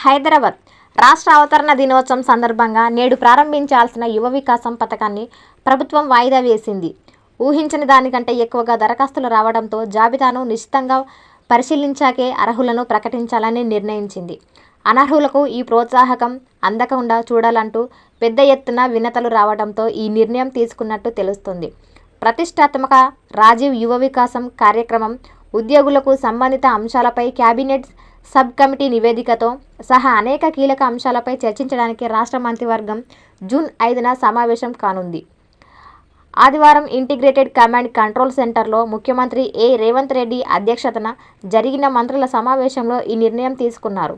హైదరాబాద్ రాష్ట్ర అవతరణ దినోత్సవం సందర్భంగా నేడు ప్రారంభించాల్సిన యువ వికాసం పథకాన్ని ప్రభుత్వం వాయిదా వేసింది. ఊహించని దానికంటే ఎక్కువగా దరఖాస్తులు రావడంతో జాబితాను నిశితంగా పరిశీలించాకే అర్హులను ప్రకటించాలని నిర్ణయించింది. అనర్హులకు ఈ ప్రోత్సాహకం అందకుండా చూడాలంటూ పెద్ద ఎత్తున వినతులు రావడంతో ఈ నిర్ణయం తీసుకున్నట్టు తెలుస్తోంది. ప్రతిష్టాత్మక రాజీవ్ యువ వికాసం కార్యక్రమం ఉద్యోగులకు సంబంధిత అంశాలపై కేబినెట్ సబ్ కమిటీ నివేదికతో సహా అనేక కీలక అంశాలపై చర్చించడానికి రాష్ట్ర మంత్రివర్గం జూన్ 5న సమావేశం కానుంది. ఆదివారం ఇంటిగ్రేటెడ్ కమాండ్ కంట్రోల్ సెంటర్లో ముఖ్యమంత్రి రేవంత్ రెడ్డి అధ్యక్షతన జరిగిన మంత్రుల సమావేశంలో ఈ నిర్ణయం తీసుకున్నారు.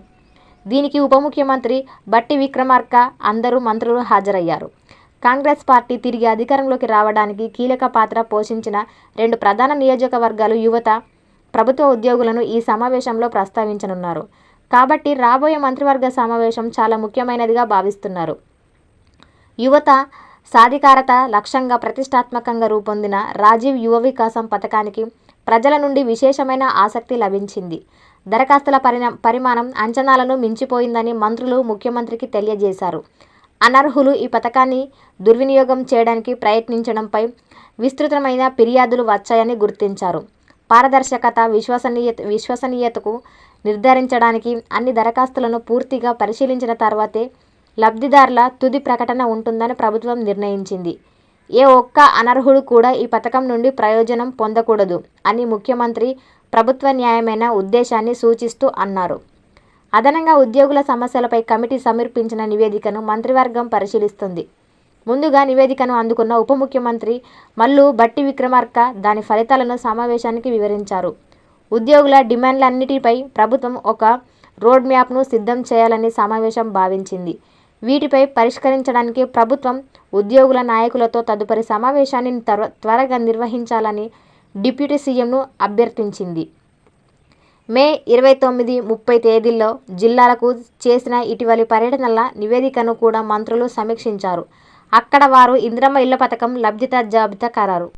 దీనికి ఉప ముఖ్యమంత్రి భట్టి విక్రమార్క, అందరూ మంత్రులు హాజరయ్యారు. కాంగ్రెస్ పార్టీ తిరిగి అధికారంలోకి రావడానికి కీలక పాత్ర పోషించిన 2 ప్రధాన నియోజకవర్గాల యువత, ప్రభుత్వ ఉద్యోగులను ఈ సమావేశంలో ప్రస్తావించనున్నారు. కాబట్టి రాబోయే మంత్రివర్గ సమావేశం చాలా ముఖ్యమైనదిగా భావిస్తున్నారు. యువత సాధికారత లక్ష్యంగా ప్రతిష్టాత్మకంగా రూపొందిన రాజీవ్ యువ వికాసం పథకానికి ప్రజల నుండి విశేషమైన ఆసక్తి లభించింది. దరఖాస్తుల పరిమాణం అంచనాలను మించిపోయిందని మంత్రులు ముఖ్యమంత్రికి తెలియజేశారు. అనర్హులు ఈ పథకాన్ని దుర్వినియోగం చేయడానికి ప్రయత్నించడంపై విస్తృతమైన ఫిర్యాదులు వచ్చాయని గుర్తించారు. పారదర్శకత, విశ్వసనీయతకు నిర్ధారించడానికి అన్ని దరఖాస్తులను పూర్తిగా పరిశీలించిన తర్వాతే లబ్ధిదారుల తుది ప్రకటన ఉంటుందని ప్రభుత్వం నిర్ణయించింది. ఏ ఒక్క అనర్హుడు కూడా ఈ పథకం నుండి ప్రయోజనం పొందకూడదు అని ముఖ్యమంత్రి ప్రభుత్వ న్యాయమైన ఉద్దేశాన్ని సూచిస్తూ అన్నారు. అదనంగా ఉద్యోగుల సమస్యలపై కమిటీ సమర్పించిన నివేదికను మంత్రివర్గం పరిశీలిస్తుంది. ముందుగా నివేదికను అందుకున్న ఉప ముఖ్యమంత్రి మల్లు భట్టి విక్రమార్క దాని ఫలితాలను సమావేశానికి వివరించారు. ఉద్యోగుల డిమాండ్లన్నిటిపై ప్రభుత్వం ఒక రోడ్ మ్యాప్ను సిద్ధం చేయాలని సమావేశం భావించింది. వీటిపై పరిష్కరించడానికి ప్రభుత్వం ఉద్యోగుల నాయకులతో తదుపరి సమావేశాన్ని త్వరగా నిర్వహించాలని డిప్యూటీ సీఎంను అభ్యర్థించింది. మే 29, 30 తేదీల్లో జిల్లాలకు చేసిన ఇటీవలి పర్యటనల నివేదికను కూడా మంత్రులు సమీక్షించారు. అక్కడ వారు ఇందిరమ్మ ఇళ్ల పథకం లబ్ధిదారు జాబితా ఖరారు